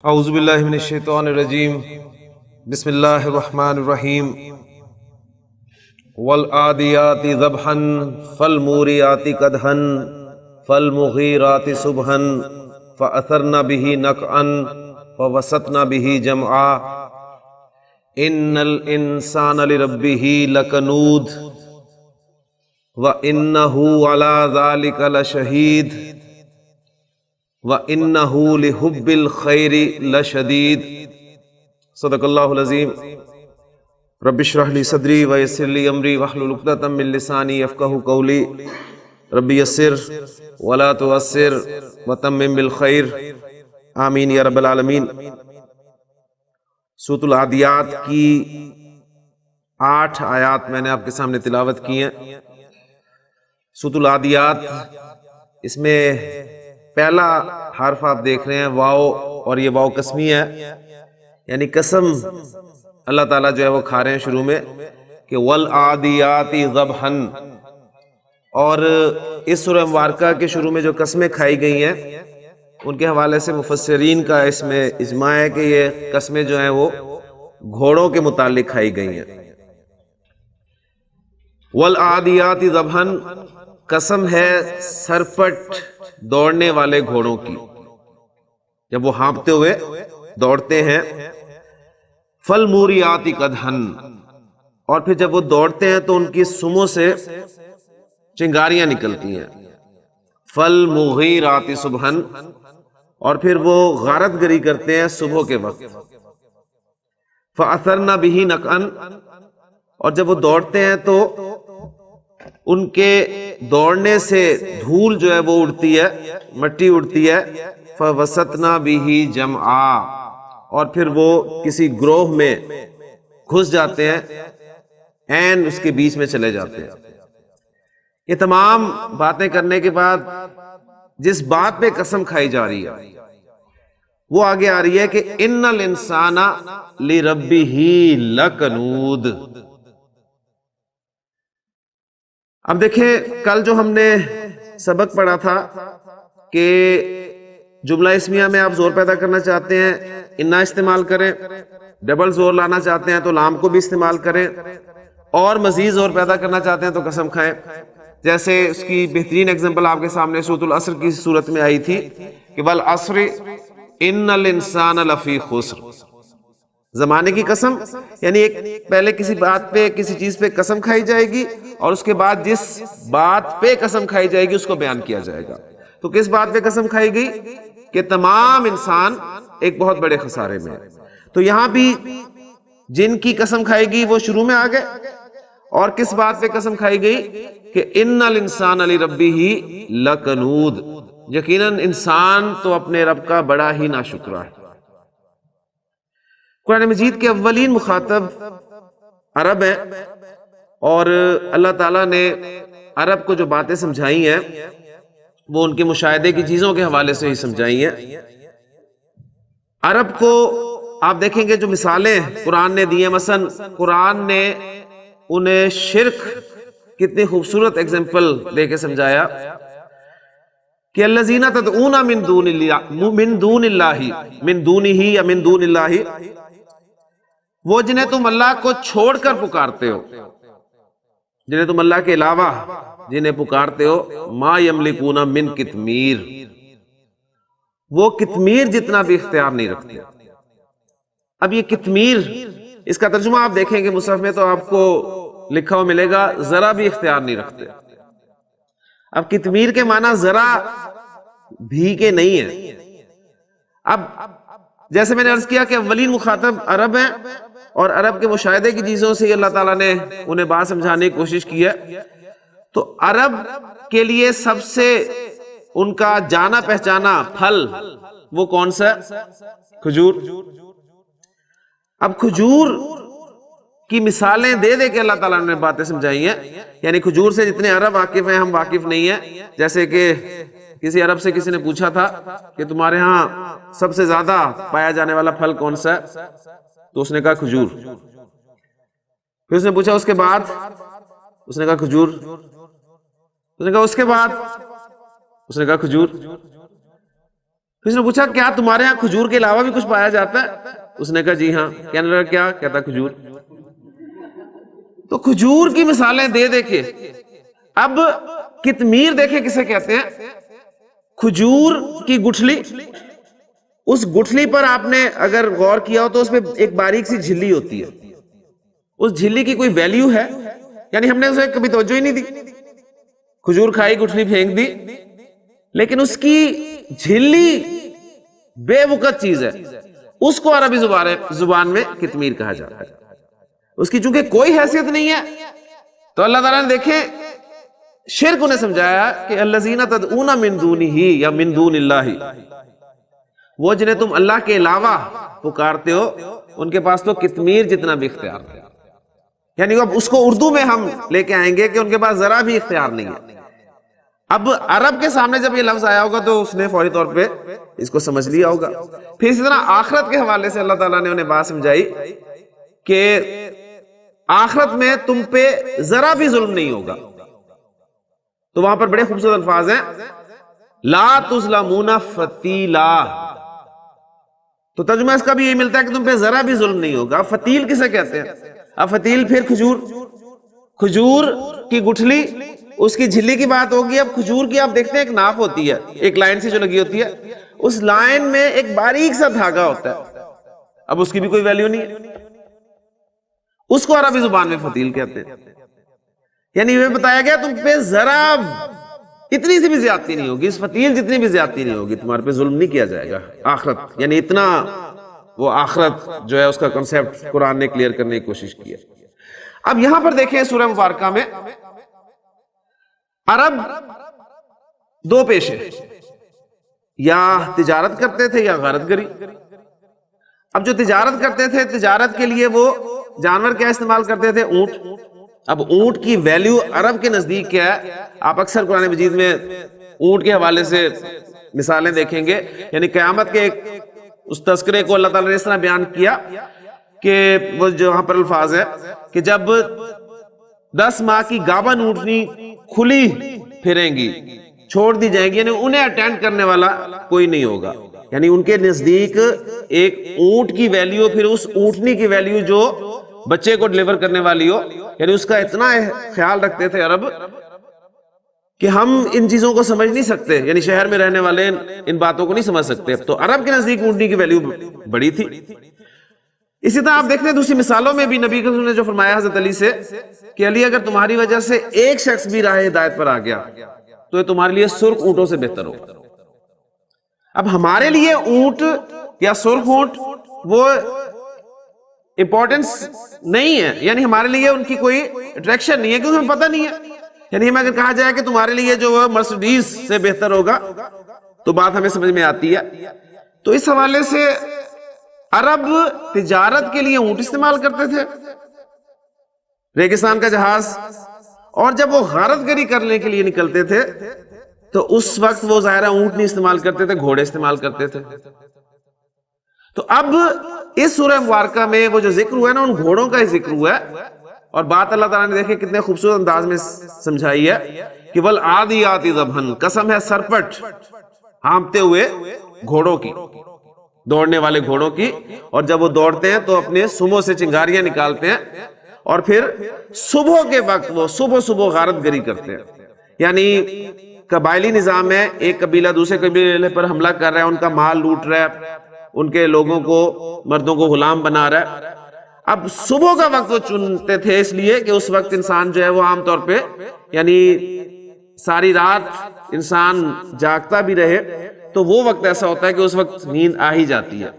اعوذ باللہ من الشیطان الرجیم بسم اللہ الرحمن الرحیم والعادیات ضبحا فالموریات قدحا فالمغیرات صبحا فأثرن به نقعا فوسطن به جمعا ان الانسان لربه لکنود وانہ علی ذلک لشہید وَإِنَّهُ لِحُبِّ الْخَيْرِ لَشَدِيدٌ صدق اللہ العظیم۔ رب اشرح لی صدری ویسر لی امری واحلل عقدۃ من لسانی یفقہوا قولی رب یسر ولا تعسر وتمم بالخیر آمین یا رب العالمین۔ سورۃ العادیات کی 8 آیات میں نے آپ کے سامنے تلاوت کی ہیں۔ سورۃ العادیات، اس میں پہلا حرف آپ دیکھ رہے ہیں واو، اور یہ واو قسمی ہے، یعنی قسم اللہ تعالیٰ جو ہے وہ کھا رہے ہیں شروع میں کہ والعادیات ضبحا، اور اس سورہ مبارکہ کے شروع میں جو قسمیں کھائی گئی ہیں ان کے حوالے سے مفسرین کا اس میں اجماع ہے کہ یہ قسمیں جو ہیں وہ گھوڑوں کے متعلق کھائی گئی ہیں۔ والعادیات ضبحا قسم ہے سرپٹ دوڑنے والے گھوڑوں کی، جب وہ ہانپتے ہوئے دوڑتے ہیں۔ فالموریات قدحا، اور پھر جب وہ دوڑتے ہیں تو ان کی سموں سے چنگاریاں نکلتی ہیں۔ فالمغیرات صبحا، اور پھر وہ غارت گری کرتے ہیں صبح کے وقت۔ فاثرن به نقعا، اور جب وہ دوڑتے ہیں تو ان کے دوڑنے سے دھول جو ہے وہ اڑتی ہے، مٹی اڑتی ہے۔ فوسطنا به جمعا، اور پھر وہ کسی گروہ میں گھس جاتے ہیں، عین اس کے بیچ میں چلے جاتے ہیں۔ یہ تمام باتیں کرنے کے بعد جس بات پہ قسم کھائی جا رہی ہے وہ آگے آ رہی ہے کہ ان الانسان لربہ لکنود۔ اب دیکھیں، کل جو ہم نے سبق پڑھا تھا کہ جملہ اسمیہ میں آپ زور پیدا کرنا چاہتے ہیں انا استعمال کریں، ڈبل زور لانا چاہتے ہیں تو لام کو بھی استعمال کریں، اور مزید زور پیدا کرنا چاہتے ہیں تو قسم کھائیں۔ جیسے اس کی بہترین ایگزامپل آپ کے سامنے سورۃ العصر کی صورت میں آئی تھی کہ والعصر ان الانسان لفی خسر، زمانے کی قسم، یعنی ایک پہلے کسی بات پہ کسی چیز پہ قسم کھائی جائے گی اور اس کے بعد جس بات پہ قسم کھائی جائے گی اس کو بیان کیا جائے گا۔ تو کس بات پہ قسم کھائی گئی کہ تمام انسان ایک بہت بڑے خسارے میں ہے۔ تو یہاں بھی جن کی قسم کھائی گئی وہ شروع میں آ گئے، اور کس بات پہ قسم کھائی گئی کہ ان الانسان لربہ لکنود، یقیناً انسان تو اپنے رب کا بڑا ہی ناشکرا ہے۔ قرآن مجید کے اولین مخاطب عرب ہیں، اور اللہ تعالیٰ نے عرب کو جو باتیں سمجھائی ہیں وہ ان کے مشاہدے کی چیزوں کے حوالے سے ہی سمجھائی ہیں۔ عرب کو آپ دیکھیں گے جو مثالیں قرآن نے دی ہیں، مثلا قرآن نے انہیں شرک کتنی خوبصورت ایگزامپل دے کے سمجھایا کہ الذین تدعون من دونہ یا من دون اللہ، وہ جنہیں تم اللہ کو چھوڑ کر پکارتے ہو، جنہیں تم اللہ کے علاوہ جنہیں پکارتے ہو، ما یملکون من قطمیر، وہ قطمیر جتنا بھی اختیار نہیں رکھتے۔ اب یہ قطمیر، اس کا ترجمہ آپ دیکھیں گے مصحف میں تو آپ کو لکھا ہوا ملے گا ذرا بھی اختیار نہیں رکھتے۔ اب قطمیر کے معنی ذرا بھی کے نہیں ہیں۔ اب جیسے میں نے عرض کیا کہ اولین مخاطب عرب ہیں، اور عرب کے مشاہدے کی چیزوں سے اللہ تعالیٰ نے انہیں بات سمجھانے کی کوشش کی ہے۔ تو عرب کے لیے سب سے ان کا جانا پہچانا پھل وہ کون سا؟ کھجور۔ اب کھجور کی مثالیں دے دے کے اللہ تعالیٰ نے باتیں سمجھائی ہیں، یعنی کھجور سے جتنے عرب واقف ہیں ہم واقف نہیں ہیں۔ جیسے کہ کسی عرب سے کسی نے پوچھا تھا کہ تمہارے ہاں سب سے زیادہ پایا جانے والا پھل کون سا ہے؟ تو اس نے کہا کھجور۔ پھر اس نے پوچھا اس کے بعد؟ اس نے کہا کھجور۔ اس نے کہا اس کے بعد؟ اس نے کہا کھجور۔ اس نے پوچھا کیا تمہارے ہاں کھجور کے علاوہ بھی کچھ پایا جاتا ہے؟ اس نے کہا جی ہاں. کہنے لگا کیا؟ کہتا کھجور. تو کھجور کی مثالیں دے دے کے اب کتمیر دیکھیں کسے کہتے ہیں؟ کھجور کی گٹھلی، اس گٹھلی پر آپ نے اگر غور کیا ہو تو اس میں ایک باریک سی جھلی ہوتی ہے. اس جھلی کی کوئی ویلیو ہے؟ یعنی ہم نے اسے کبھی توجہ ہی نہیں دی. کھجور کھائی، گٹھلی پھینک دی، لیکن اس کی جھلی بے وقت چیز ہے. اس کو عربی زبان میں کتمیر کہا جاتا ہے. اس کی چونکہ کوئی حیثیت نہیں ہے تو اللہ تعالیٰ نے دیکھیں شرک انہیں سمجھایا کہ الذین تدعون من دونہ یا من دون اللہ، وہ جنہیں تم اللہ کے علاوہ پکارتے ہو ان کے پاس تو کتمیر جتنا بھی اختیار ہے. یعنی اب اس کو اردو میں ہم لے کے آئیں گے کہ ان کے پاس ذرا بھی اختیار نہیں ہے. اب عرب کے سامنے جب یہ لفظ آیا ہوگا تو اس نے فوری طور پہ اس کو سمجھ لیا ہوگا. پھر اسی طرح آخرت کے حوالے سے اللہ تعالیٰ نے انہیں بات سمجھائی کہ آخرت میں تم پہ ذرا بھی ظلم نہیں ہوگا. تو وہاں پر بڑے خوبصورت الفاظ ہیں، لا تظلمون فتیلا. تو ترجمہ اس کا بھی یہی ملتا ہے کہ تم پہ ذرا بھی ظلم نہیں ہوگا. فتیل کسے کہتے ہیں؟ اب فتیل پھر کھجور کی گٹھلی، اس کی جھلی کی بات ہوگی. اب کھجور کی آپ دیکھتے ہیں ایک ناف ہوتی ہے، ایک لائن سی جو لگی ہوتی ہے، اس لائن میں ایک باریک سا دھاگا ہوتا ہے. اب اس کی بھی کوئی ویلیو نہیں ہے. اس کو عربی زبان میں فتیل کہتے ہیں. یعنی یہ بتایا گیا تم پہ ذرا اتنی سی بھی زیادتی نہیں ہوگی، اس فتیل جتنی بھی زیادتی نہیں ہوگی، تمہارے پہ ظلم نہیں کیا جائے گا. آخرت یعنی اتنا وہ آخرت جو ہے اس کا کنسیپٹ قرآن نے کلیئر کرنے کی کوشش کی ہے. اب یہاں پر دیکھیں سورہ مبارکہ میں عرب دو پیشے، یا تجارت کرتے تھے یا غارت گری. اب جو تجارت کرتے تھے، تجارت کے لیے وہ جانور کیا استعمال کرتے تھے؟ اونٹ. اب اونٹ کی ویلیو عرب کے نزدیک کیا ہے؟ آپ اکثر قرآن مجید میں اونٹ کے حوالے سے مثالیں دیکھیں گے. یعنی قیامت کے اس تذکرے کو اللہ تعالیٰ نے اس طرح بیان کیا کہ وہ جو یہاں پر الفاظ ہے کہ جب 10 ماہ کی گابن اونٹنی کھلی پھریں گی، چھوڑ دی جائیں گی، یعنی انہیں اٹینڈ کرنے والا کوئی نہیں ہوگا. یعنی ان کے نزدیک ایک اونٹ کی ویلیو پھر اس اونٹنی کی ویلیو جو بچے کو ڈلیور کرنے والی ہو، یعنی اس کا اتنا خیال رکھتے تھے عرب کہ ہم ان چیزوں کو سمجھ نہیں سکتے. یعنی شہر میں رہنے والے ان باتوں کو نہیں سمجھ سکتے. تو عرب کے نزدیک اونٹنی کی ویلیو بڑی تھی. اسی طرح آپ دیکھتے ہیں دوسری مثالوں میں بھی نبی نے جو فرمایا حضرت علی سے کہ علی اگر تمہاری وجہ سے ایک شخص بھی راہ ہدایت پر آ گیا تو یہ تمہارے لیے سرخ اونٹوں سے بہتر ہوگا. اب ہمارے لیے اونٹ یا سرخ اونٹ وہ امپورٹنس نہیں ہے، یعنی ہمارے لیے ان کی کوئی اٹریکشن نہیں ہے کیونکہ ہمیں پتہ نہیں ہے. یعنی ہمیں اگر کہا جائے کہ تمہارے لیے جو مرسیڈیز سے بہتر ہوگا تو بات ہمیں سمجھ میں آتی ہے. تو اس حوالے سے عرب تجارت کے لیے اونٹ استعمال کرتے تھے، ریگستان کا جہاز. اور جب وہ غارت گری کرنے کے لیے نکلتے تھے تو اس وقت وہ ظاہرہ اونٹ نہیں استعمال کرتے تھے، گھوڑے استعمال کرتے تھے. تو اب اس سورہ مبارکہ میں وہ جو ذکر ہوا ہے نا، ان گھوڑوں کا ہی ذکر ہوا ہے. اور بات اللہ تعالیٰ نے دیکھے کتنے خوبصورت انداز میں سمجھائی ہے کہ والعادیات ضبحا، قسم ہے سرپٹ ہانپتے ہوئے گھوڑوں کی، دوڑنے والے گھوڑوں کی. اور جب وہ دوڑتے ہیں تو اپنے سموں سے چنگاریاں نکالتے ہیں اور پھر صبح کے وقت وہ صبح غارت گری کرتے ہیں. یعنی قبائلی نظام ہے، ایک قبیلہ دوسرے قبیلے پر حملہ کر رہا ہے، ان کا مال لوٹ رہا ہے، ان کے لوگوں کو مردوں کو غلام بنا رہا ہے. اب صبح کا وقت وہ چنتے تھے اس لیے کہ اس وقت انسان جو ہے وہ عام طور پہ یعنی ساری رات انسان جاگتا بھی رہے تو وہ وقت ایسا ہوتا ہے کہ اس وقت نیند آ ہی جاتی ہے.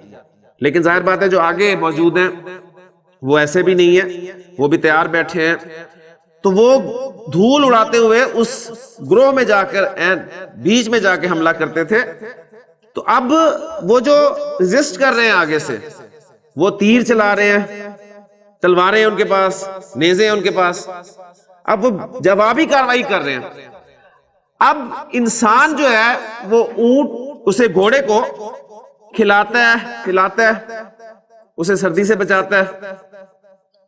لیکن ظاہر بات ہے جو آگے موجود ہیں وہ ایسے بھی نہیں ہیں، وہ بھی تیار بیٹھے ہیں. تو وہ دھول اڑاتے ہوئے اس گروہ میں جا کر بیچ میں جا کے حملہ کرتے تھے. تو اب وہ جو ریزسٹ کر رہے ہیں آگے سے، وہ تیر چلا رہے ہیں، تلواریں ہیں ان کے پاس، نیزے ہیں ان کے پاس، اب وہ جوابی کاروائی کر رہے ہیں. اب انسان جو ہے وہ اونٹ اسے گھوڑے کو کھلاتا ہے، اسے سردی سے بچاتا ہے،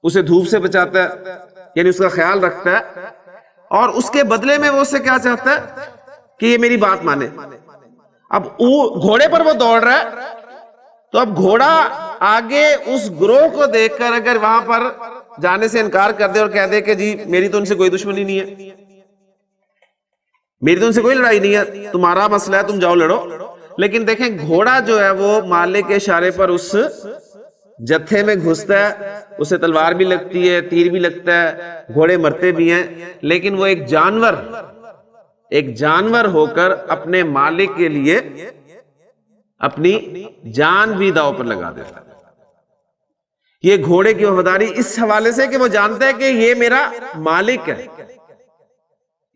اسے دھوپ سے بچاتا ہے، یعنی اس کا خیال رکھتا ہے. اور اس کے بدلے میں وہ اسے کیا چاہتا ہے کہ یہ میری بات مانے. اب گھوڑے پر وہ دوڑ رہا ہے، تو اب گھوڑا آگے اس گروہ کو دیکھ کر اگر وہاں پر جانے سے انکار کر دے اور کہہ دے کہ جی میری تو ان سے کوئی دشمنی نہیں ہے، میری تو ان سے کوئی لڑائی نہیں ہے، تمہارا مسئلہ ہے، تم جاؤ لڑو. لیکن دیکھیں گھوڑا جو ہے وہ مالک کے اشارے پر اس جتھے میں گھستا ہے، اسے تلوار بھی لگتی ہے، تیر بھی لگتا ہے، گھوڑے مرتے بھی ہیں، لیکن وہ ایک جانور ہو کر اپنے مالک کے لیے اپنی جان بھی داؤ پر لگا دیتا ہے. یہ گھوڑے کی وفاداری اس حوالے سے کہ وہ جانتا ہے کہ یہ میرا مالک ہے،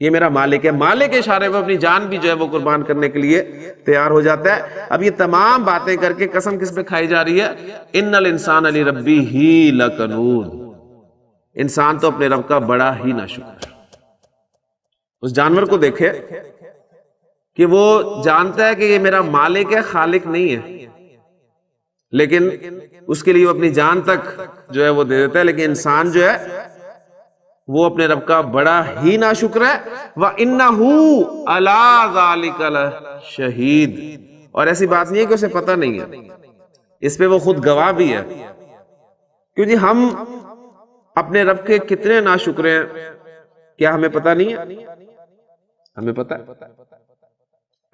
یہ میرا مالک ہے، مالک کے اشارے پر اپنی جان بھی جو ہے وہ قربان کرنے کے لیے تیار ہو جاتا ہے. اب یہ تمام باتیں کر کے قسم کس پہ کھائی جا رہی ہے؟ ان الانسان لربہ لکنود، انسان تو اپنے رب کا بڑا ہی ناشکر ہے. اس جانور کو دیکھے کہ وہ جانتا ہے کہ یہ میرا مالک ہے، خالق نہیں ہے، لیکن اس کے لیے وہ اپنی جان تک جو ہے وہ دے دیتا ہے. لیکن انسان جو ہے وہ اپنے رب کا بڑا ہی ناشکر ہے. وَإِنَّهُ عَلَىٰ ذَلِكَ لَشَهِيدٌ، اور ایسی بات نہیں ہے کہ اسے پتہ نہیں ہے، اس پہ وہ خود گواہ بھی ہے. کیوں جی ہم اپنے رب کے کتنے ناشکر ہیں، کیا ہمیں پتہ نہیں ہے؟ ہمیں پتہ ہے.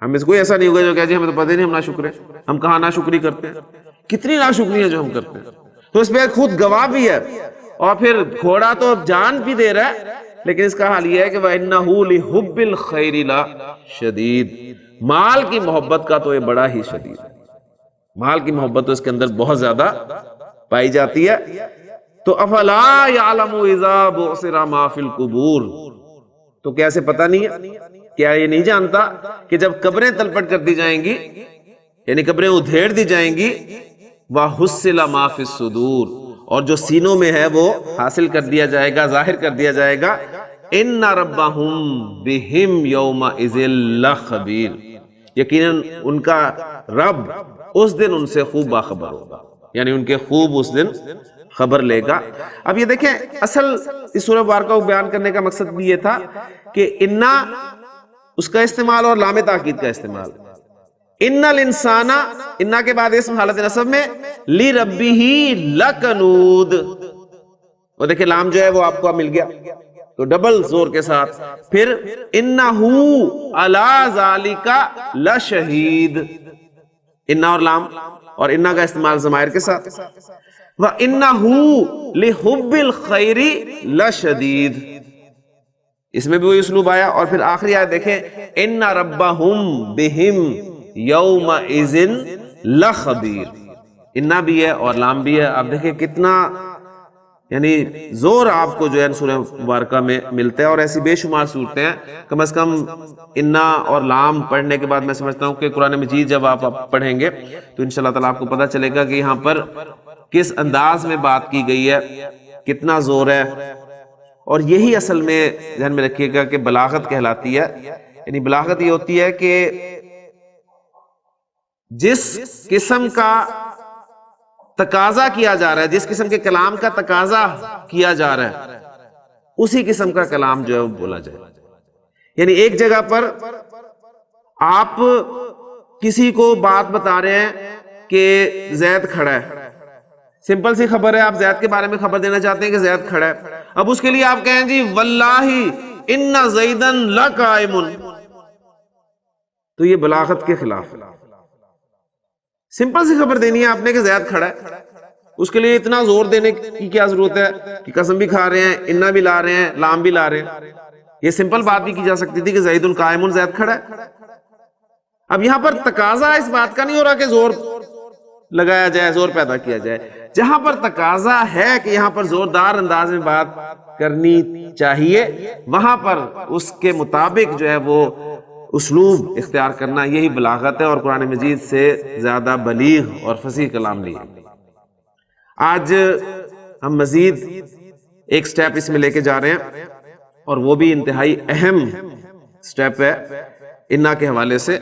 ہم اس کوئی ایسا نہیں ہوگا جو کہہ جی ہمیں تو پتہ نہیں ہم ناشکر ہیں. ہم کہاں ناشکری کرتے ہیں، کتنی ناشکری ہے جو ہم کرتے ہیں. تو اس پہ خود گواہ بھی ہے. اور پھر گھوڑا تو جان بھی دے رہا ہے، لیکن اس کا حال یہ ہے کہ وَإِنَّهُ لِحُبِّ الْخَيْرِ لَشَدِيدٌ، مال کی محبت کا تو یہ بڑا ہی شدید ہے. مال کی محبت تو اس کے اندر بہت زیادہ پائی جاتی ہے. تو افلا یعلم اذا بعثر ما فی القبور، تو کیا اسے پتہ نہیں ہے، کیا یہ نہیں جانتا کہ جب قبریں تلپٹ کر دی جائیں گی، یعنی قبریں ادھیڑ دی جائیں گی، وَحُصِّلَ مَا فِي الصُّدُورِ، اور جو سینوں میں ہے وہ حاصل کر دیا جائے گا، ظاہر کر دیا جائے گا. اِنَّ رَبَّهُمْ بِهِمْ يَوْمَئِذٍ لَخَبِيرٌ، یقیناً ان کا رب اس دن ان سے خوب باخبر ہوگا، یعنی ان کے خوب اس دن خبر لے گا. اب یہ دیکھیں اصل اس سورہ مبارکہ کو بیان کرنے کا مقصد بھی یہ تھا کہ انا اس کا استعمال اور لام تاکید کا استعمال. ان الانسان، انا کے بعد اسم حالت نصب میں، لربہ لکنود، وہ دیکھیں لام جو ہے وہ آپ کو مل گیا تو ڈبل زور کے ساتھ. پھر انہ علی ذالک لشہید، انا اور لام اور انا کا استعمال ضمائر کے ساتھ. وَإِنَّهُ لِحُبِّ الْخَيْرِ لَشَدِيدٌ، اس میں بھی وہی اسلوب آیا. اور پھر آخری آیت دیکھیں، اِنَّ رَبَّهُمْ بِهِمْ يَوْمَئِذٍ لَخَبِيرٌ، انا بھی ہے اور لام بھی ہے. آپ دیکھیں کتنا یعنی زور آپ کو جو ہے سورہ مبارکہ میں ملتا ہے. اور ایسی بے شمار صورتیں ہیں، کم از کم انا اور لام پڑھنے کے بعد میں سمجھتا ہوں کہ قرآن مجید جب آپ پڑھیں گے تو انشاءاللہ تعالیٰ آپ کو پتہ چلے گا کہ یہاں پر کس انداز میں بات کی گئی ہے، کتنا زور ہے. اور یہی اصل میں ذہن میں رکھیے گا کہ بلاغت کہلاتی ہے. یعنی بلاغت یہ ہوتی ہے کہ جس قسم کا تقاضا کیا جا رہا ہے، جس قسم کے کلام کا تقاضا کیا جا رہا ہے، اسی قسم کا کلام جو ہے وہ بولا جائے. یعنی ایک جگہ پر آپ کسی کو بات بتا رہے ہیں کہ زید کھڑا ہے، سمپل سی خبر ہے، آپ زید کے بارے میں خبر دینا چاہتے ہیں کہ زید کھڑا ہے. اب اس کے لیے آپ کہیں جی واللہ ان زیدن لقائم، تو یہ بلاغت کے خلاف ہے. سمپل سی خبر دینی ہے آپ نے کہ زید کھڑا ہے، اس کے لیے اتنا زور دینے کی کیا ضرورت ہے کہ قسم بھی کھا رہے ہیں، انا بھی لا رہے ہیں، لام بھی لا رہے ہیں. یہ سمپل بات بھی کی جا سکتی تھی کہ زید قائم، زید کھڑا ہے. اب یہاں پر تقاضا اس بات کا نہیں ہو رہا کہ زور لگایا جائے، زور پیدا کیا جائے. جہاں پر تقاضا ہے کہ یہاں پر زوردار انداز میں بات کرنی چاہیے، وہاں پر اس کے مطابق جو ہے وہ اسلوب اختیار کرنا، یہی بلاغت ہے. اور قرآن مجید سے زیادہ بلیغ اور فصیح کلام نہیں ہے. آج ہم مزید ایک سٹیپ اس میں لے کے جا رہے ہیں، اور وہ بھی انتہائی اہم سٹیپ ہے انا کے حوالے سے.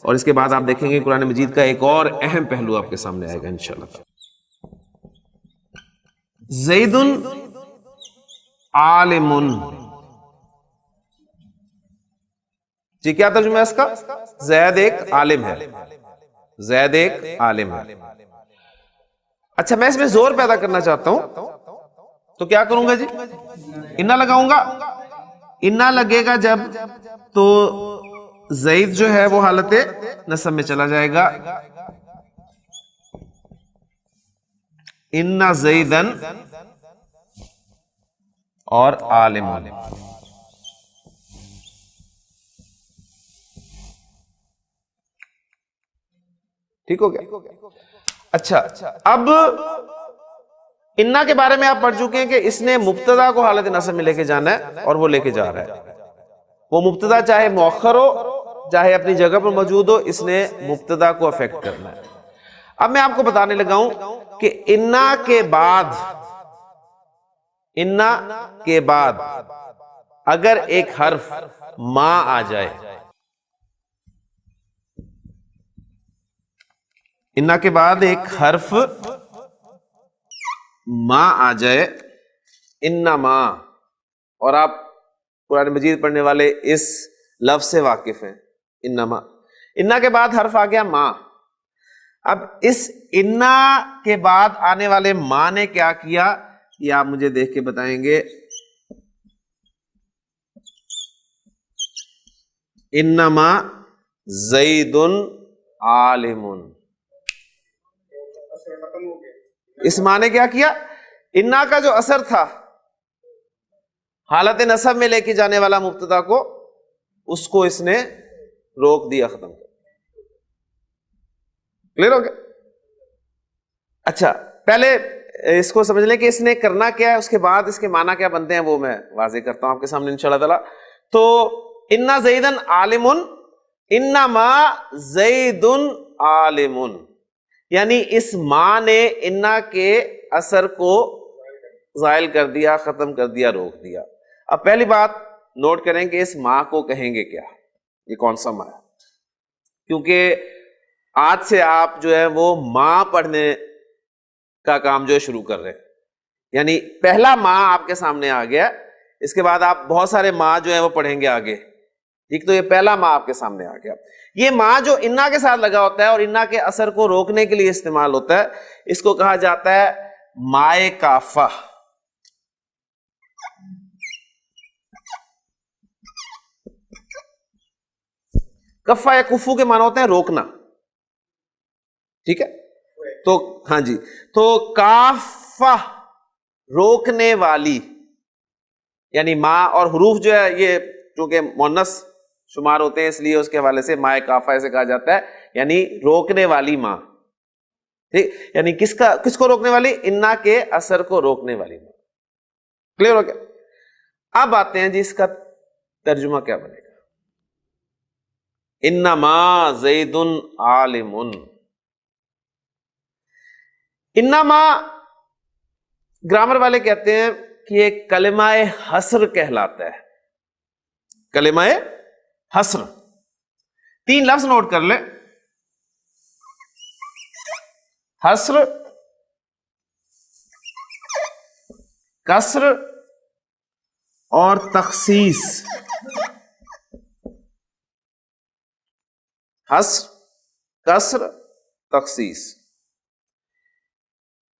اور اس کے بعد آپ دیکھیں گے قرآن مجید کا ایک اور اہم پہلو آپ کے سامنے آئے گا انشاءاللہ. زید عالم، جی کیا ترجمہ ہے اس کا؟ زید ایک عالم ہے، زید ایک عالم ہے۔ اچھا میں اس میں زور پیدا کرنا چاہتا ہوں تو کیا کروں گا جی؟ انا لگاؤں گا۔ انا لگے گا جب تو زید جو ہے وہ حالت نصب میں چلا جائے گا، انا زیدن اور عالم۔ ٹھیک ہو گیا؟ اچھا اب انا کے بارے میں آپ پڑھ چکے ہیں کہ اس نے مبتدا کو حالت نصب میں لے کے جانا ہے اور وہ لے کے جا رہا ہے۔ وہ مبتدا چاہے مؤخر ہو چاہے اپنی جگہ پر موجود ہو، اس نے مبتدا کو افیکٹ کرنا ہے۔ اب میں آپ کو بتانے لگا ہوں کہ انا کے بعد اگر ایک حرف ما آ جائے، انا کے بعد ایک حرف ما آ جائے، انما، اور آپ قرآن مجید پڑھنے والے اس لفظ سے واقف ہیں، انما، انا کے بعد حرف آ گیا ما۔ اب اس انا کے بعد آنے والے ما نے کیا کیا یہ آپ مجھے دیکھ کے بتائیں گے۔ انما زید عالم، اس ماں نے کیا کیا؟ انا کا جو اثر تھا حالت نصب میں لے کے جانے والا مبتدا کو، اس کو اس نے روک دیا، ختم کر۔ کلیئر ہو گیا؟ اچھا پہلے اس کو سمجھ لیں کہ اس نے کرنا کیا ہے، اس کے بعد اس کے معنی کیا بنتے ہیں وہ میں واضح کرتا ہوں آپ کے سامنے انشاءاللہ تعالی۔ تو انا زیدن عالم، انما زید عالم، یعنی اس ماں نے انا کے اثر کو زائل کر دیا، ختم کر دیا، روک دیا۔ اب پہلی بات نوٹ کریں کہ اس ماں کو کہیں گے کیا، یہ کون سا ماں ہے؟ کیونکہ آج سے آپ جو ہے وہ ماں پڑھنے کا کام جو ہے شروع کر رہے ہیں، یعنی پہلا ماں آپ کے سامنے آ گیا، اس کے بعد آپ بہت سارے ماں جو ہے وہ پڑھیں گے آگے، ٹھیک؟ تو یہ پہلا ماں آپ کے سامنے آ گیا۔ یہ ماں جو انا کے ساتھ لگا ہوتا ہے اور انا کے اثر کو روکنے کے لیے استعمال ہوتا ہے، اس کو کہا جاتا ہے مائے کافہ۔ کفہ یا کفو کے معنی ہوتے ہیں روکنا، ٹھیک ہے؟ تو ہاں جی، تو کافہ روکنے والی، یعنی ماں، اور حروف جو ہے یہ چونکہ مؤنث شمار ہوتے ہیں اس لیے اس کے حوالے سے مائے کافہ ایسے کہا جاتا ہے، یعنی روکنے والی ماں، ٹھیک؟ یعنی کس کو روکنے والی؟ انا کے اثر کو روکنے والی ماں۔ کلیئر ہو گیا؟ اب آتے ہیں جی اس کا ترجمہ کیا بنے گا۔ انما زید عالم، انما گرامر والے کہتے ہیں کہ یہ کلمہ حصر کہلاتا ہے، کلمہ حصر۔ تین لفظ نوٹ کر لیں، حصر، کسر اور تخصیص۔ حصر، کسر، تخصیص،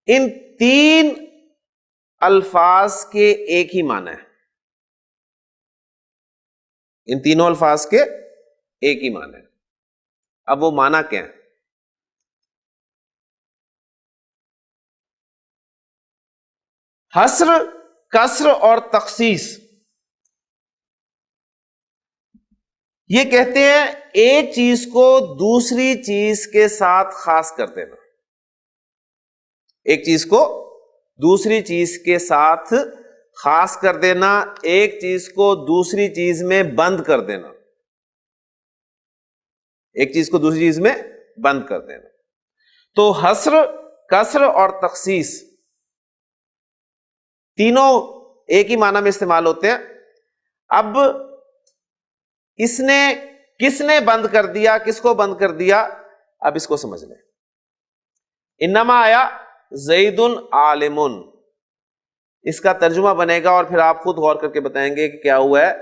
ان تین الفاظ کے ایک ہی معنی ہے، ان تینوں الفاظ کے ایک ہی معنی ہے۔ اب وہ معنی کیا ہے؟ حصر، کسر اور تخصیص، یہ کہتے ہیں ایک چیز کو دوسری چیز کے ساتھ خاص کر دینا، ایک چیز کو دوسری چیز کے ساتھ خاص کر دینا، ایک چیز کو دوسری چیز میں بند کر دینا، ایک چیز کو دوسری چیز میں بند کر دینا۔ تو حصر، کسر اور تخصیص تینوں ایک ہی معنی میں استعمال ہوتے ہیں۔ اب اس نے کس نے بند کر دیا، کس کو بند کر دیا، اب اس کو سمجھ لیں۔ انما آیا زید عالم، اس کا ترجمہ بنے گا، اور پھر آپ خود غور کر کے بتائیں گے کہ کیا ہوا ہے۔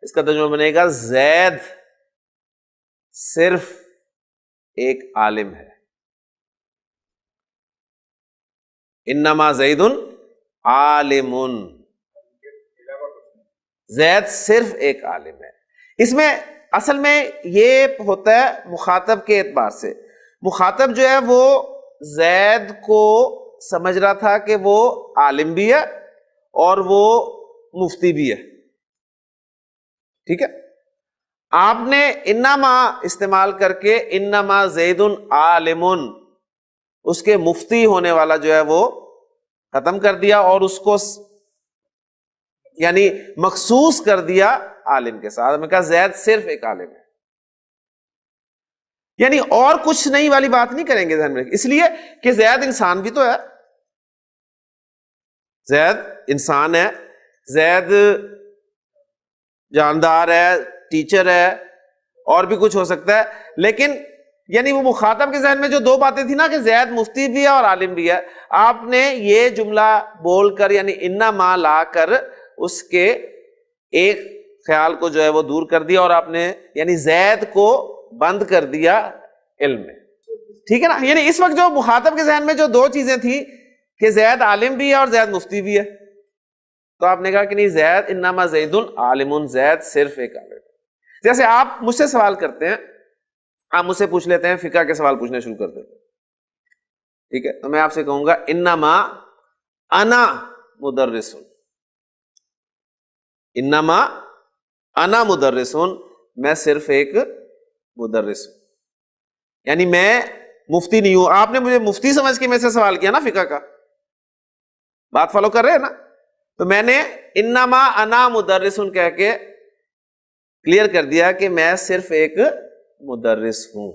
اس کا ترجمہ بنے گا زید صرف ایک عالم ہے. انما زید عالم، زید صرف ایک عالم ہے. اس میں اصل میں یہ ہوتا ہے مخاطب کے اعتبار سے. مخاطب جو ہے وہ زید کو سمجھ رہا تھا کہ وہ عالم بھی ہے اور وہ مفتی بھی ہے. ٹھیک ہے. آپ نے انما استعمال کر کے انما زید عالم، اس کے مفتی ہونے والا جو ہے وہ ختم کر دیا اور اس کو یعنی مخصوص کر دیا عالم کے ساتھ. میں کہا زید صرف ایک عالم ہے، یعنی اور کچھ نہیں والی بات نہیں کریں گے ذہن میں، اس لیے کہ زید انسان بھی تو ہے. زید انسان ہے، زید جاندار ہے، ٹیچر ہے، اور بھی کچھ ہو سکتا ہے. لیکن یعنی وہ مخاطب کے ذہن میں جو دو باتیں تھی نا کہ زید مفتی بھی ہے اور عالم بھی ہے، آپ نے یہ جملہ بول کر یعنی انما لا کر اس کے ایک خیال کو جو ہے وہ دور کر دیا اور آپ نے یعنی زید کو بند کر دیا علم میں. ٹھیک ہے نا. یعنی اس وقت جو مخاطب کے ذہن میں جو دو چیزیں تھی کہ زید عالم بھی ہے اور زید مفتی بھی ہے، تو آپ نے کہا کہ نہیں، زید انما زید عالم، زید صرف ایک عالم. جیسے آپ مجھ سے سوال کرتے ہیں، آپ مجھ سے پوچھ لیتے ہیں، فقہ کے سوال پوچھنے شروع کر دیتے ہیں. ٹھیک ہے. تو میں آپ سے کہوں گا انما انا مدرس، انما انا مدرس، میں صرف ایک مدرس ہوں، یعنی میں مفتی نہیں ہوں. آپ نے مجھے مفتی سمجھ کے میں سے سوال کیا نا فقہ کا، بات فالو کر رہے ہیں نا. تو میں نے انما انا مدرس کہہ کے کلیئر کر دیا کہ میں صرف ایک مدرس ہوں.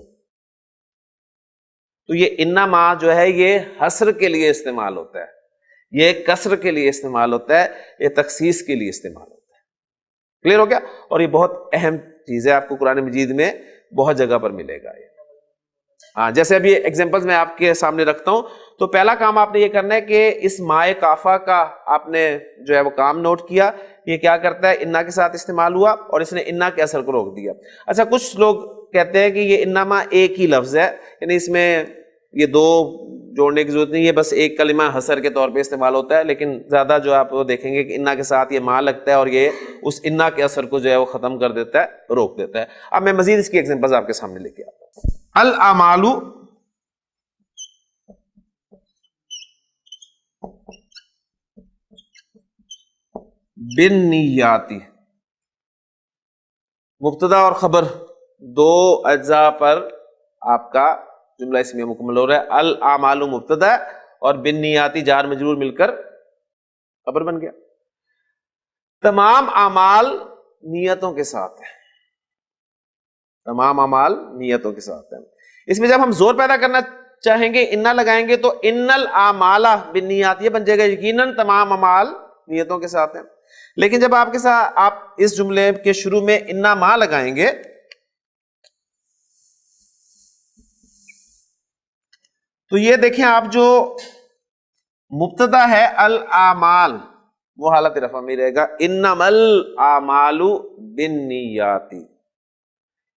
تو یہ انما جو ہے یہ حصر کے لیے استعمال ہوتا ہے، یہ کسر کے لیے استعمال ہوتا ہے، یہ تخصیص کے لیے استعمال ہوتا ہے. کلیئر ہو گیا. اور یہ بہت اہم چیز ہے، آپ کو قرآن مجید میں بہت جگہ پر ملے گا یہ. ہاں، جیسے ابھی ایگزامپلز میں آپ کے سامنے رکھتا ہوں. تو پہلا کام آپ نے یہ کرنا ہے کہ اس مائے کافہ کا آپ نے جو ہے وہ کام نوٹ کیا. یہ کیا کرتا ہے؟ انا کے ساتھ استعمال ہوا اور اس نے انا کے اثر کو روک دیا. اچھا، کچھ لوگ کہتے ہیں کہ یہ انما ایک ہی لفظ ہے، یعنی اس میں یہ دو جوڑنے کی ضرورت نہیں ہے، بس ایک کلمہ حصر کے طور پہ استعمال ہوتا ہے. لیکن زیادہ جو آپ دیکھیں گے کہ انا کے ساتھ یہ ما لگتا ہے اور یہ اس انا کے اثر کو جو ہے وہ ختم کر دیتا ہے، روک دیتا ہے. اب میں مزید اس کی ایگزامپلز آپ کے سامنے لے کے آتا ہوں. الاعمال بالنیات، مبتدا اور خبر دو اجزاء پر آپ کا جملہ اسمیہ مکمل ہو رہا ہے. الاعمال مبتدا اور بالنیات جار مجرور مل کر خبر بن گیا. تمام اعمال نیتوں کے ساتھ ہیں، تمام اعمال نیتوں کے ساتھ ہیں. اس میں جب ہم زور پیدا کرنا چاہیں گے، انا لگائیں گے تو ان الاعمال بالنیات، یہ بن جائے گا یقیناً تمام اعمال نیتوں کے ساتھ ہیں. لیکن جب آپ کے ساتھ آپ اس جملے کے شروع میں انا ما لگائیں گے تو یہ دیکھیں آپ جو مبتدا ہے الاعمال وہ حالت رفع میں رہے گا، انما الاعمال بالنیات.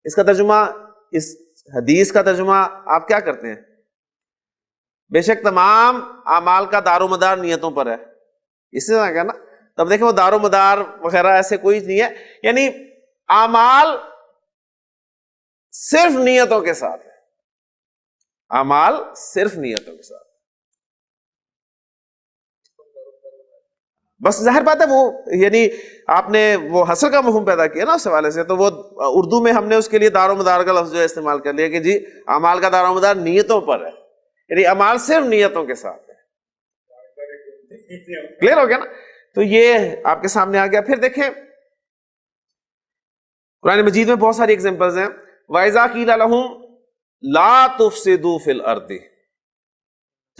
اس کا ترجمہ، اس حدیث کا ترجمہ آپ کیا کرتے ہیں؟ بے شک تمام اعمال کا دار و مدار نیتوں پر ہے. اس سے کہنا تب دیکھیں وہ دار و مدار وغیرہ ایسے کوئی نہیں ہے، یعنی اعمال صرف نیتوں کے ساتھ ہے، اعمال صرف نیتوں کے ساتھ. بس ظاہر بات ہے وہ یعنی آپ نے وہ حصر کا مفہوم پیدا کیا نا اس حوالے سے، تو وہ اردو میں ہم نے اس کے لیے دار و مدار کا لفظ جو ہے استعمال کر لیا کہ جی اعمال کا دار و مدار نیتوں پر ہے، یعنی اعمال صرف نیتوں کے ساتھ ہے. کلیئر ہو گیا نا. تو یہ آپ کے سامنے آ گیا. پھر دیکھیں قرآن مجید میں بہت ساری ایگزامپلز ہیں. وَإِذَا قِيلَ لَهُمْ لَا تُفْسِدُوا فِي الْأَرْضِ،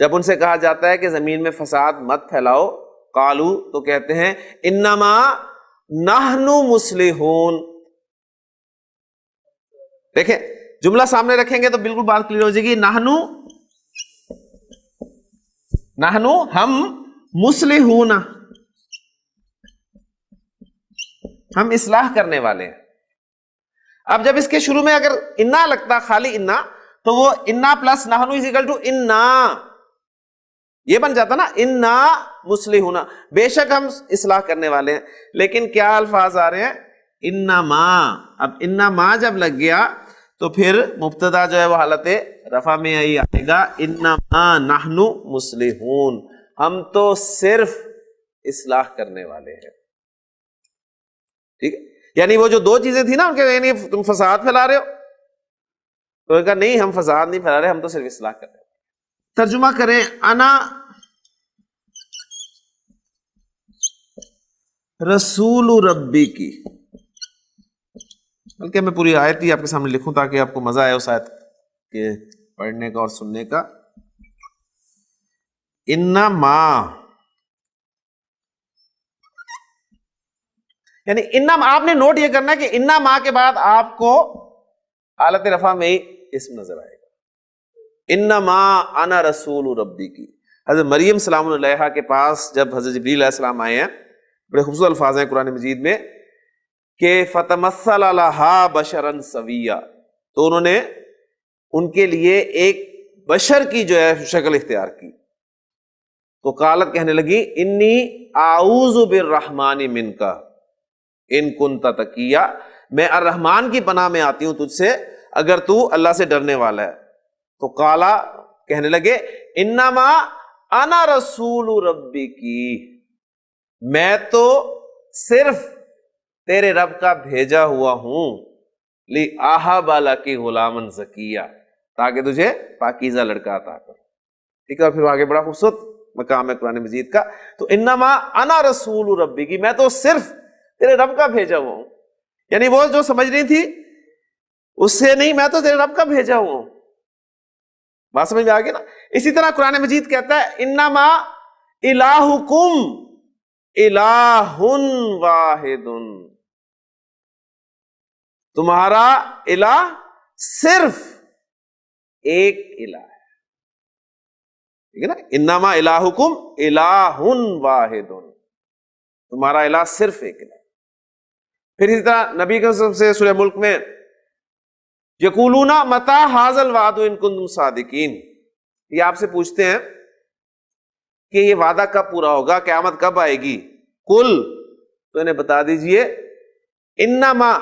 جب ان سے کہا جاتا ہے کہ زمین میں فساد مت پھیلاؤ، قالو تو کہتے ہیں انما نحن مصلحون. دیکھیں جملہ سامنے رکھیں گے تو بالکل بات کلیئر ہو جائے گی. نحن ہم، مصلحون ہم اصلاح کرنے والے ہیں. اب جب اس کے شروع میں اگر انا لگتا خالی انا تو وہ انا پلس نحنو از اکول ٹو انا، یہ بن جاتا نا انا مصلحون، بے شک ہم اصلاح کرنے والے ہیں. لیکن کیا الفاظ آ رہے ہیں؟ انما. اب انما جب لگ گیا تو پھر مبتدا جو ہے وہ حالت رفع میں ہی آئے گا، انما نحن مصلحون، ہم تو صرف اصلاح کرنے والے ہیں. ٹھیک ہے، یعنی وہ جو دو چیزیں تھیں نا ان کے، یعنی تم فساد پھیلا رہے ہو، تو انہوں نے کہا نہیں ہم فساد نہیں پھیلا رہے، ہم تو صرف اصلاح کر رہے ہیں. ترجمہ کریں، انا رسول ربی کی، بلکہ میں پوری آیت ہی آپ کے سامنے لکھوں تاکہ آپ کو مزہ آئے اس آیت کے پڑھنے کا اور سننے کا. انما، یعنی انما، آپ نے نوٹ یہ کرنا ہے کہ انما کے بعد آپ کو حالت رفع میں ہی اسم نظر آئے گا. انما انا رسول ربی کی. حضرت مریم سلام اللہ علیہا کے پاس جب حضرت جبریل علیہ السلام آئے ہیں، بڑے خوبصورت الفاظ ہیں قرآن مجید میں کہ فتمثل لها بشرا سویا، تو انہوں نے ان کے لیے ایک بشر کی جو ہے شکل اختیار کی. تو قالت، کہنے لگی، انی اعوذ بالرحمن منک ان کنت تقیا، میں الرحمن کی پناہ میں آتی ہوں تجھ سے اگر تو اللہ سے ڈرنے والا ہے. تو قالا، کہنے لگے، انما انا رسول ربی کی، میں تو صرف تیرے رب کا بھیجا ہوا ہوں، لِأَهَبَ لَكِ غُلَامًا زَكِيًّا، تاکہ تجھے پاکیزہ لڑکا عطا کروں. ٹھیک ہے، پھر آگے بڑا خوبصورت مقام ہے قرآن مجید کا. تو انما انا رسول ربی کی، میں تو صرف تیرے رب کا بھیجا ہوا ہوں. یعنی وہ جو سمجھ رہی تھی اس سے نہیں، میں تو تیرے رب کا بھیجا ہوا ہوں. بات سمجھ میں آ گئی نا؟ اسی طرح قرآن مجید کہتا ہے انما الہکم الہ واحد، تمہارا الہ صرف ایک الہ ہے. ٹھیک ہے نا؟ انما الہکم الہ واحد، تمہارا الہ صرف ایک الہ. پھر اسی طرح نبی کے سے سورہ ملک میں یقولون متی ھذا الوعد ان کنتم صادقین، یہ آپ سے پوچھتے ہیں کہ یہ وعدہ کب پورا ہوگا، قیامت کب آئے گی. قل، تو انہیں بتا دیجئے، انما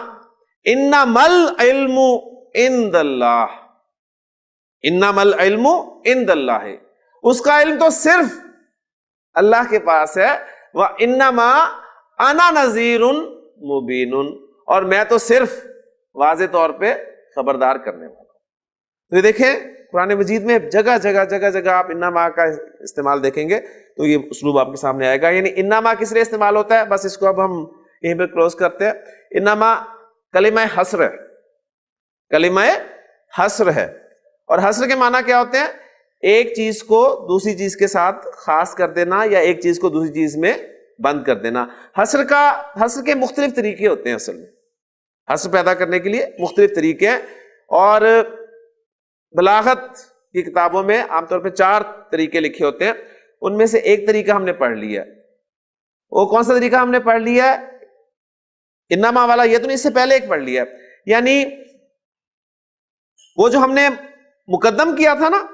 العلم عند اللہ، انما العلم عند اللہ، اس کا علم تو صرف اللہ کے پاس ہے. وانما انا نذیر مبین، اور میں تو صرف واضح طور پہ خبردار کرنے والا ہوں. تو یہ دیکھیں قرآن مجید میں جگہ جگہ آپ انما کا استعمال دیکھیں گے تو یہ اسلوب آپ کے سامنے آئے گا. یعنی انما کس لیے استعمال ہوتا ہے، بس اس کو اب ہم یہیں پہ کلوز کرتے ہیں. انما کلمہ حصر ہے، کلمہ حصر ہے، اور حصر کے معنی کیا ہوتے ہیں؟ ایک چیز کو دوسری چیز کے ساتھ خاص کر دینا یا ایک چیز کو دوسری چیز میں بند کر دینا. حصر کے مختلف طریقے ہوتے ہیں، اصل میں حصر پیدا کرنے کے لیے مختلف طریقے ہیں، اور بلاغت کی کتابوں میں عام طور پہ 4 طریقے لکھے ہوتے ہیں. ان میں سے ایک طریقہ ہم نے پڑھ لیا ہے. وہ کون سا طریقہ ہم نے پڑھ لیا ہے؟ انما والا. یہ تو نہیں، اس سے پہلے ایک پڑھ لیا ہے. یعنی وہ جو ہم نے مقدم کیا تھا نا،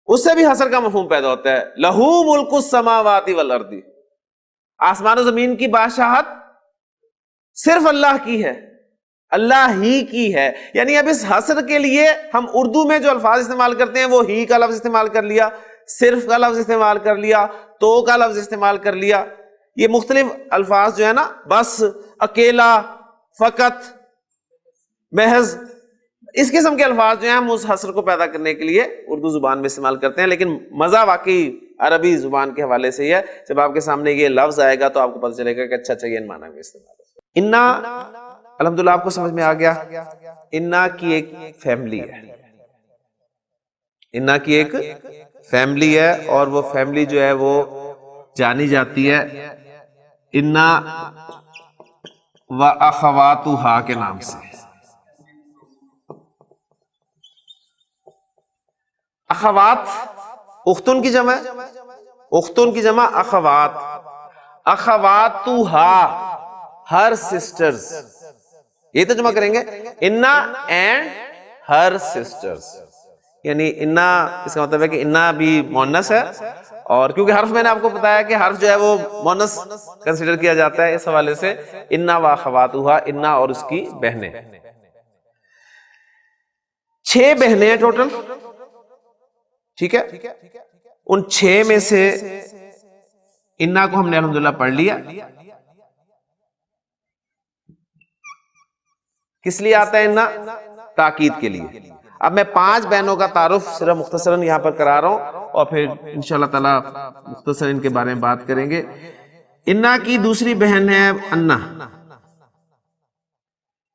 اس سے بھی حصر کا مفہوم پیدا ہوتا ہے. لہو ملک السماوات والارض، آسمان و زمین کی بادشاہت صرف اللہ کی ہے، اللہ ہی کی ہے. یعنی اب اس حصر کے لیے ہم اردو میں جو الفاظ استعمال کرتے ہیں وہ ہی کا لفظ استعمال کر لیا، صرف کا لفظ استعمال کر لیا، تو کا لفظ استعمال کر لیا. یہ مختلف الفاظ جو ہے نا، بس، اکیلا، فقط، محض، اس قسم کے الفاظ جو ہیں ہم اس حصر کو پیدا کرنے کے لیے اردو زبان میں استعمال کرتے ہیں. لیکن مزہ واقعی عربی زبان کے حوالے سے ہی ہے. جب آپ کے سامنے یہ لفظ آئے گا تو آپ کو پتہ چلے گا کہ اچھا یہ ان معنی میں استعمال ہے. انا، الحمدللہ آپ کو سمجھ میں آ گیا. انا کی ایک فیملی ہے، انا کی ایک فیملی ہے، اور وہ فیملی جو ہے وہ جانی جاتی ہے انا و اخواتھا کے نام سے. اخوات اختن کی جمع ہے، اختن کی جمع اخوات، اخواتھا ہر سسٹرز، یہ ترجمہ کریں گے انا اینڈ ہر سسٹرز، یعنی انا اس کا مطلب ہے کہ انا بھی مؤنث ہے، اور کیونکہ حرف میں نے آپ کو بتایا کہ حرف جو ہے وہ مؤنث کنسیڈر کیا جاتا ہے، اس حوالے سے انا واخواتھا، انا اور اس کی بہنیں، 6 بہنیں ہیں ٹوٹل، ٹھیک ہے؟ ان 6 میں سے انا کو ہم نے الحمدللہ پڑھ لیا۔ کس لیے آتا ہے انا؟ تاکید کے لیے۔ اب میں 5 بہنوں کا تعارف صرف مختصراً یہاں پر کرا رہا ہوں، اور پھر انشاءاللہ تعالی مختصر ان کے بارے میں بات کریں گے۔ انا کی دوسری بہن ہے انا۔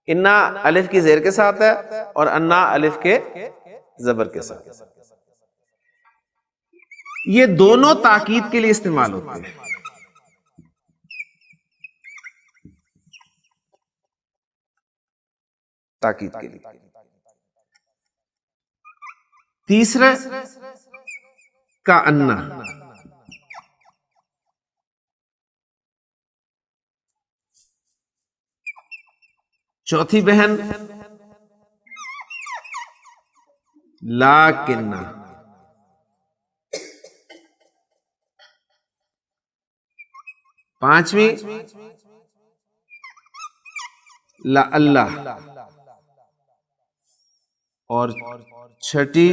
انا الف کی زیر کے ساتھ ہے اور انا الف کے زبر کے ساتھ۔ یہ دونوں تاکید کے لیے استعمال ہوتے ہیں۔ تاکید کے لیے۔ تیسرا کا انا، چوتھی بہن لاکنہ، پانچویں لا اللہ، اور چھٹی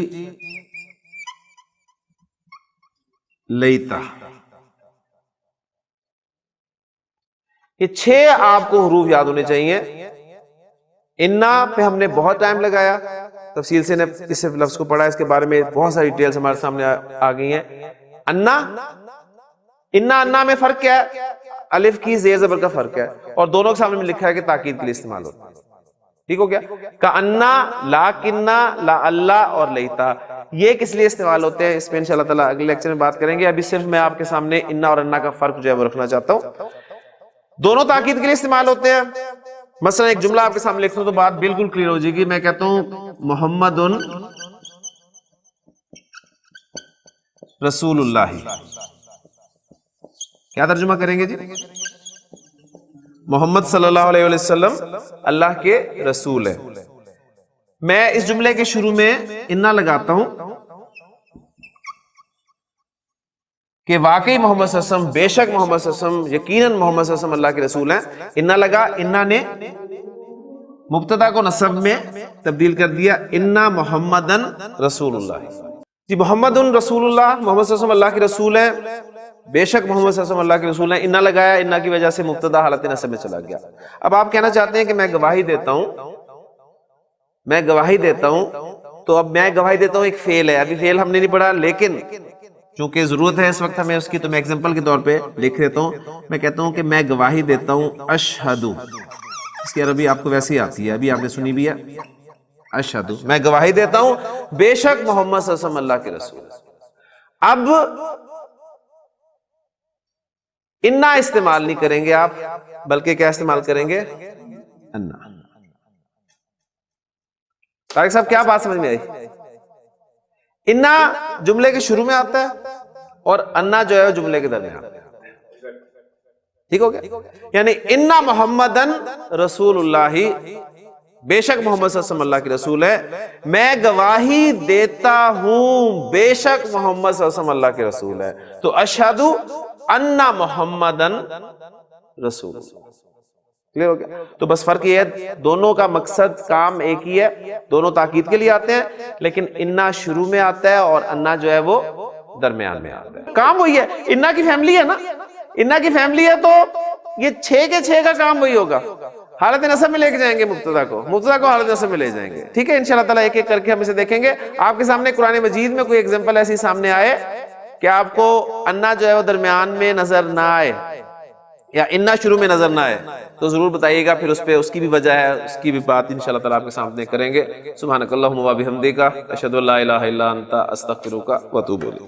لیتا۔ یہ 6 آپ کو حروف یاد ہونے چاہیے۔ انا پہ ہم نے بہت ٹائم لگایا، تفصیل سے نے اس لفظ کو پڑھا، اس کے بارے میں بہت ساری ڈیٹیلز ہمارے سامنے آ گئی ہیں۔ انا میں فرق کیا ہے؟ الف کی زیر زبر کا فرق ہے، اور دونوں کے سامنے میں لکھا ہے کہ تاکید کے لیے استعمال ہوتا ہے۔ ٹھیک ہو گیا؟ کأنا، لاکنہ، لا اللہ اور لیتا، یہ کس لیے استعمال ہوتے ہیں اس پہ انشاءاللہ تعالیٰ اگلے لیکچر میں بات کریں گے۔ ابھی صرف میں آپ کے سامنے انا اور انا کا فرق جو ہے وہ رکھنا چاہتا ہوں۔ دونوں تاکید کے لیے استعمال ہوتے ہیں۔ مثلا ایک جملہ آپ کے سامنے لکھتا ہوں تو بات بالکل کلیئر ہو جائے گی۔ میں کہتا ہوں محمد رسول اللہ، کیا ترجمہ کریں گے جی؟ محمد صلی اللہ علیہ وسلم اللہ کے رسول ہے۔ میں اس جملے کے شروع میں انا لگاتا ہوں کہ واقعی محمد صلی اللہ علیہ وسلم، بے شک محمد صلی اللہ علیہ وسلم، یقیناً محمد صلی اللہ علیہ وسلم اللہ کے رسول ہیں۔ انا لگا، انا نے مبتدا کو نصب میں تبدیل کر دیا، انا محمدن رسول اللہ۔ جی محمد رسول اللہ، محمد صلی اللہ علیہ وسلم اللہ کے رسول ہیں، بے شک محمد صلی اللہ علیہ وسلم اللہ کے رسول ہیں۔ انا لگایا، انا کی وجہ سے مبتدا حالت نصب میں چلا گیا۔ اب آپ کہنا چاہتے ہیں کہ میں گواہی دیتا ہوں، میں گواہی دیتا ہوں، تو اب میں گواہی دیتا ہوں ایک فعل ہے، ابھی فعل ہم نے نہیں پڑھا، لیکن چونکہ ضرورت ہے اس وقت ہمیں اس کی، تو میں ایگزامپل کے طور پہ لکھ دیتا ہوں۔ میں کہتا ہوں کہ میں گواہی دیتا ہوں اشہدو، اس کی عربی آپ کو ویسے ہی آتی ہے، ابھی آپ نے سنی بھی ہے، اشہدو، میں گواہی دیتا ہوں بے شک محمد صلی اللہ علیہ وسلم اللہ کے رسول۔ اب انا استعمال نہیں کریں گے آپ، بلکہ کیا استعمال کریں گے؟ انا۔ طارق صاحب کیا بات سمجھ میں آئی؟ انا جملے کے شروع میں آتا ہے اور انا جو ہے وہ جملے کے درمیان آتا ہے۔ ٹھیک ہو گیا؟ یعنی انا محمدن رسول اللہ، بے شک محمد صلی اللہ علیہ وسلم اللہ کے رسول ہے، میں گواہی دیتا ہوں بے شک محمد صلی اللہ علیہ وسلم اللہ کے رسول ہے، تو اشہد ان محمدن رسول اللہ۔ کلیئر ہو گیا؟ تو بس فرق یہ ہے، دونوں کا مقصد کام ایک ہی ہے، دونوں تاکید کے لیے آتے ہیں، لیکن انا شروع میں آتا ہے اور انا جو ہے وہ درمیان میں آتا ہے۔ کام وہی ہے، انا کی فیملی ہے نا، انا کی فیملی ہے، تو یہ 6 کے 6 کا کام وہی ہوگا۔ حالت نصب میں لے کے جائیں گے مبتدا کو حالت نصب میں لے جائیں گے۔ ٹھیک ہے، انشاءاللہ تعالیٰ ایک ایک کر کے ہم اسے دیکھیں گے۔ آپ کے سامنے قرآن مجید میں کوئی ایگزامپل ایسی سامنے آئے کہ آپ کو انا جو ہے وہ درمیان میں نظر نہ آئے یا انا شروع میں نظر نہ آئے تو ضرور بتائیے گا، پھر اس پہ اس کی بھی وجہ ہے، اس کی بھی بات انشاءاللہ تعالیٰ آپ کے سامنے کریں گے۔ سبحانک اللہم و بحمدک، اشہد ان لا الہ الا انت، استغفرک و اتوب الیک۔